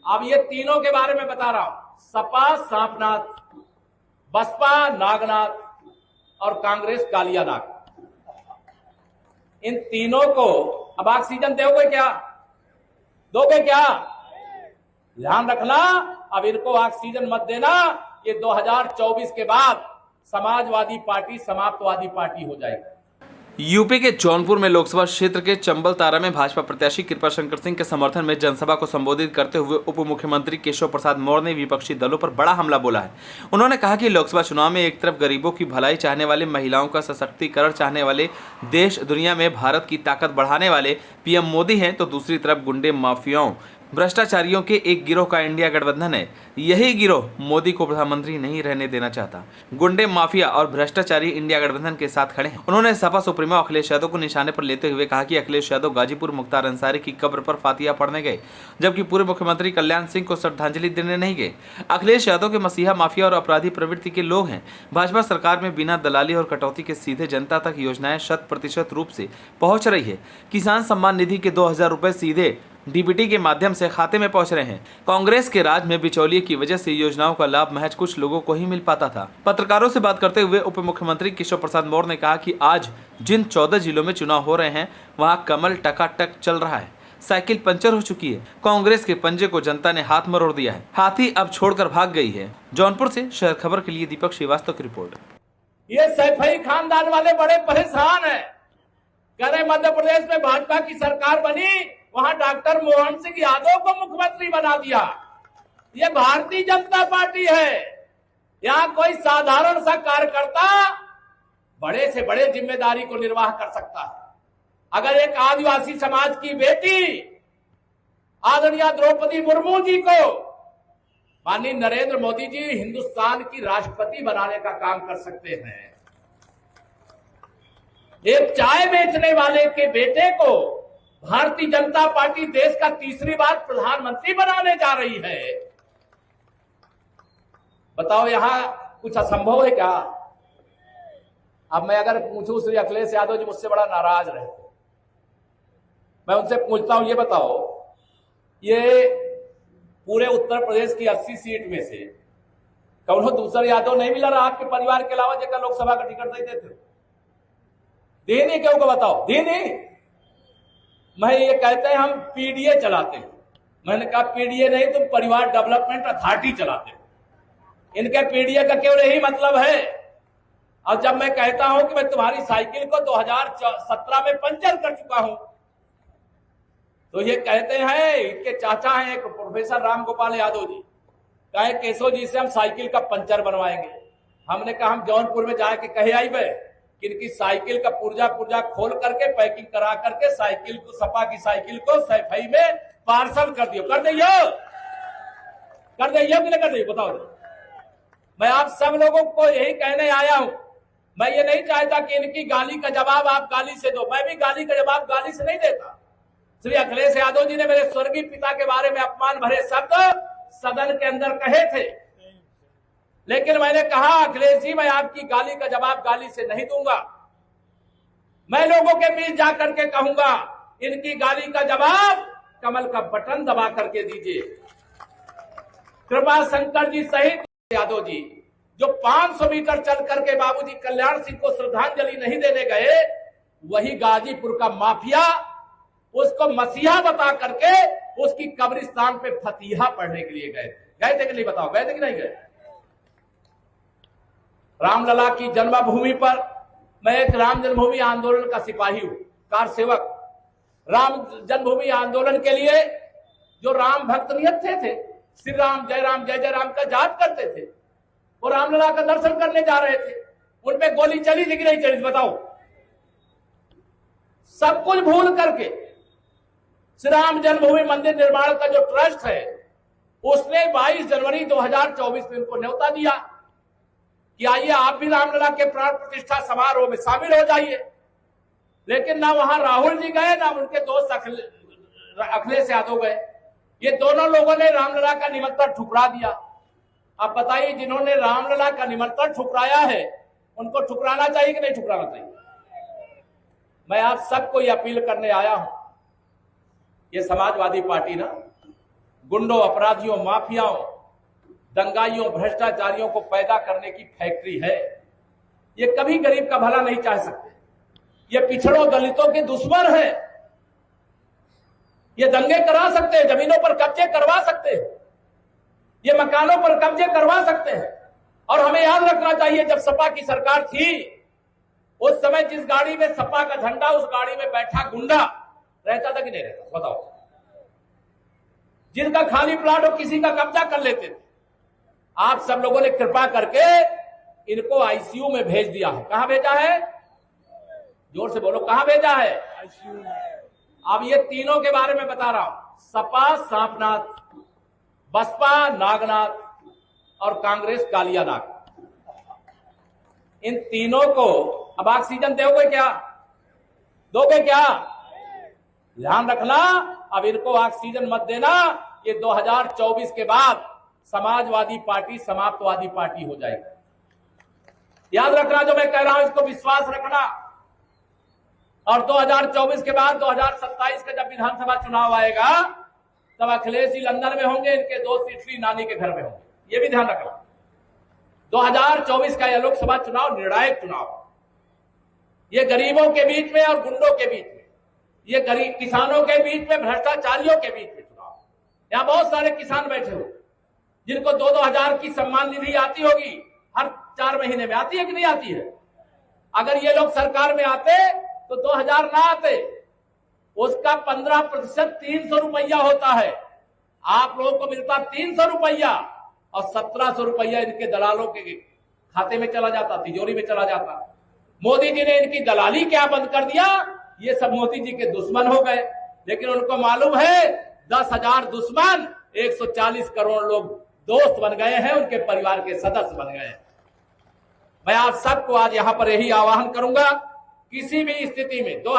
अब ये तीनों के बारे में बता रहा हूं, सपा सांपनाथ, बसपा नागनाथ और कांग्रेस कालियानाग। इन तीनों को अब ऑक्सीजन दोगे क्या? दोगे क्या? ध्यान रखना, अब इनको ऑक्सीजन मत देना। ये 2024 के बाद समाजवादी पार्टी समाप्तवादी पार्टी हो जाएगी। यूपी के जौनपुर में लोकसभा क्षेत्र के चंबल तारा में भाजपा प्रत्याशी कृपाशंकर सिंह के समर्थन में जनसभा को संबोधित करते हुए उप मुख्यमंत्री केशव प्रसाद मौर्य ने विपक्षी दलों पर बड़ा हमला बोला है। उन्होंने कहा कि लोकसभा चुनाव में एक तरफ गरीबों की भलाई चाहने वाले, महिलाओं का सशक्तिकरण चाहने वाले, देश दुनिया में भारत की ताकत बढ़ाने वाले पीएम मोदी हैं, तो दूसरी तरफ गुंडे, माफियाओं, भ्रष्टाचारियों के एक गिरोह का इंडिया गठबंधन है। यही गिरोह मोदी को प्रधानमंत्री नहीं रहने देना चाहता। गुंडे, माफिया और भ्रष्टाचारी इंडिया गठबंधन के साथ खड़े हैं। उन्होंने सपा सुप्रीमो अखिलेश यादव को निशाने पर लेते हुए कहा कि अखिलेश यादव गाजीपुर मुख्तार अंसारी की कब्र पर फातिया पढ़ने गए, जबकि पूर्व मुख्यमंत्री कल्याण सिंह को श्रद्धांजलि देने नहीं गए। अखिलेश यादव के मसीहा, माफिया और अपराधी प्रवृत्ति के लोग हैं। भाजपा सरकार में बिना दलाली और कटौती के सीधे जनता तक योजनाएं 100% रूप से पहुंच रही है। किसान सम्मान निधि के 2000 रुपए सीधे डीबीटी के माध्यम से खाते में पहुंच रहे हैं। कांग्रेस के राज में बिचौलिए की वजह से योजनाओं का लाभ महज कुछ लोगों को ही मिल पाता था। पत्रकारों से बात करते हुए उप मुख्यमंत्री केशव प्रसाद मौर्य ने कहा कि आज जिन 14 जिलों में चुनाव हो रहे हैं, वहां कमल टकाटक चल रहा है। साइकिल पंचर हो चुकी है। कांग्रेस के पंजे को जनता ने हाथ मरोड़ दिया है। हाथी अब छोड़कर भाग गई है। जौनपुर से शहर खबर के लिए दीपक श्रीवास्तव की रिपोर्ट। ये सैफई खानदान वाले बड़े परेशान हैं। कह रहे मध्य प्रदेश में भाजपा की सरकार बनी, वहां डॉक्टर मोहन सिंह यादव को मुख्यमंत्री बना दिया। ये भारतीय जनता पार्टी है। यहां कोई साधारण सा कार्यकर्ता बड़े से बड़े जिम्मेदारी को निर्वाह कर सकता है। अगर एक आदिवासी समाज की बेटी आदरणीय द्रौपदी मुर्मू जी को माननीय नरेंद्र मोदी जी हिंदुस्तान की राष्ट्रपति बनाने का काम कर सकते हैं। एक चाय बेचने वाले के बेटे को भारतीय जनता पार्टी देश का तीसरी बार प्रधानमंत्री बनाने जा रही है। बताओ यहां कुछ असंभव है क्या? अब मैं अगर पूछूं, श्री अखिलेश यादव जी मुझसे बड़ा नाराज रहे, मैं उनसे पूछता हूं, ये बताओ, ये पूरे उत्तर प्रदेश की 80 सीट में से कौन दूसरा यादव नहीं मिला रहा आपके परिवार के अलावा जगह लोकसभा का टिकट दे देते? दे नहीं क्यों को बताओ, दे नहीं। मैं ये कहते हैं हम पीडीए चलाते हैं। मैंने कहा पीडीए नहीं, तुम परिवार डेवलपमेंट अथॉरिटी चलाते हो। इनके पीडीए का केवल यही मतलब है। और जब मैं कहता हूं कि मैं तुम्हारी साइकिल को 2017 में पंचर कर चुका हूं, तो ये कहते हैं, इनके चाचा हैं एक प्रोफेसर राम गोपाल यादव जी, कहे केशव जी से हम साइकिल का पंचर बनवाएंगे। हमने कहा हम जौनपुर में जाके कहे आई बे कि इनकी साइकिल का पुर्जा खोल करके पैकिंग करा करके साइकिल को, सपा की साइकिल को सैफई में पार्सल कर दियो। कर दियो कि नहीं कर दियो? बताओ। मैं आप सब लोगों को यही कहने आया हूं। मैं ये नहीं चाहता कि इनकी गाली का जवाब आप गाली से दो। मैं भी गाली का जवाब गाली से नहीं देता। श्री अखिलेश यादव जी ने मेरे स्वर्गीय पिता के बारे में अपमान भरे शब्द सदन के अंदर कहे थे, लेकिन मैंने कहा अखिलेश जी, मैं आपकी गाली का जवाब गाली से नहीं दूंगा। मैं लोगों के बीच जाकर के कहूंगा, इनकी गाली का जवाब कमल का बटन दबा करके दीजिए। कृपाशंकर जी सहित यादव जी जो 500 मीटर चल करके बाबूजी कल्याण सिंह को श्रद्धांजलि नहीं देने गए, वही गाजीपुर का माफिया उसको मसीहा बता करके उसकी कब्रिस्तान पे फतीहा पढ़ने के लिए गए थे कि नहीं? बताओ, गए थे कि नहीं गए? रामलला की जन्मभूमि पर मैं एक राम जन्मभूमि आंदोलन का सिपाही हूं, कार सेवक। राम जन्मभूमि आंदोलन के लिए जो राम भक्त नियत थे, श्री राम जय राम का जाप करते थे, वो रामलला का दर्शन करने जा रहे थे। उन पे गोली चली थी कि नहीं चली? बताओ। सब कुछ भूल करके श्री राम जन्मभूमि मंदिर निर्माण का जो ट्रस्ट है, उसने 22 जनवरी 2024 में उनको न्योता दिया कि आइए आप भी रामलला के प्राण प्रतिष्ठा समारोह में शामिल हो जाइए। लेकिन ना वहां राहुल जी गए, ना उनके दोस्त अखिलेश यादव गए। ये दोनों लोगों ने रामलला का निमंत्रण ठुकरा दिया। अब बताइए, जिन्होंने रामलला का निमंत्रण ठुकराया है, उनको ठुकराना चाहिए कि नहीं ठुकराना चाहिए? मैं आप सबको ये अपील करने आया हूं, ये समाजवादी पार्टी ना गुंडों, अपराधियों, माफियाओं, दंगाइयों, भ्रष्टाचारियों को पैदा करने की फैक्ट्री है। ये कभी गरीब का भला नहीं चाह सकते। ये पिछड़ों, दलितों के दुश्मन हैं। ये दंगे करा सकते हैं, जमीनों पर कब्जे करवा सकते हैं, ये मकानों पर कब्जे करवा सकते हैं। और हमें याद रखना चाहिए, जब सपा की सरकार थी उस समय जिस गाड़ी में सपा का झंडा, उस गाड़ी में बैठा गुंडा रहता था कि नहीं रहता? बताओ। जिनका खाली प्लाट हो किसी का कब्जा कर लेते थे। आप सब लोगों ने कृपा करके इनको आईसीयू में भेज दिया है। कहां भेजा है? जोर से बोलो, कहां भेजा है? आईसीयू। अब ये तीनों के बारे में बता रहा हूं। सपा सांपनाथ, बसपा नागनाथ और कांग्रेस कालियानाग। इन तीनों को अब ऑक्सीजन दोगे क्या? दोगे क्या? ध्यान रखना, अब इनको ऑक्सीजन मत देना। ये 2024 के बाद समाजवादी पार्टी समाप्तवादी पार्टी हो जाएगी। याद रखना जो मैं कह रहा हूं, इसको विश्वास रखना। और 2024 के बाद 2027 का जब विधानसभा चुनाव आएगा तब अखिलेश जी लंदन में होंगे, इनके दोस्त इटली नानी के घर में होंगे। ये भी ध्यान रखना। 2024 का यह लोकसभा चुनाव निर्णायक चुनाव, ये गरीबों के बीच में और गुंडों के बीच में, ये गरीब किसानों के बीच में, भ्रष्टाचारियों के बीच में चुनाव। यहां बहुत सारे किसान बैठे हो जिनको 2-2 हजार की सम्मान निधि आती होगी, हर 4 महीने में आती है कि नहीं आती है? अगर ये लोग सरकार में आते तो 2000 ना आते। उसका 15% 300 रुपया होता है। आप लोगों को मिलता 300 रुपया और 1700 रुपया इनके दलालों के खाते में चला जाता, तिजोरी में चला जाता। मोदी जी ने इनकी दलाली क्या बंद कर दिया? ये सब मोदी जी के दुश्मन हो गए। लेकिन उनको मालूम है 10,000 दुश्मन 140 करोड़ लोग दोस्त बन गए हैं, उनके परिवार के सदस्य बन गए हैं। मैं आप सबको आज यहां पर यही आह्वान करूंगा, किसी भी स्थिति में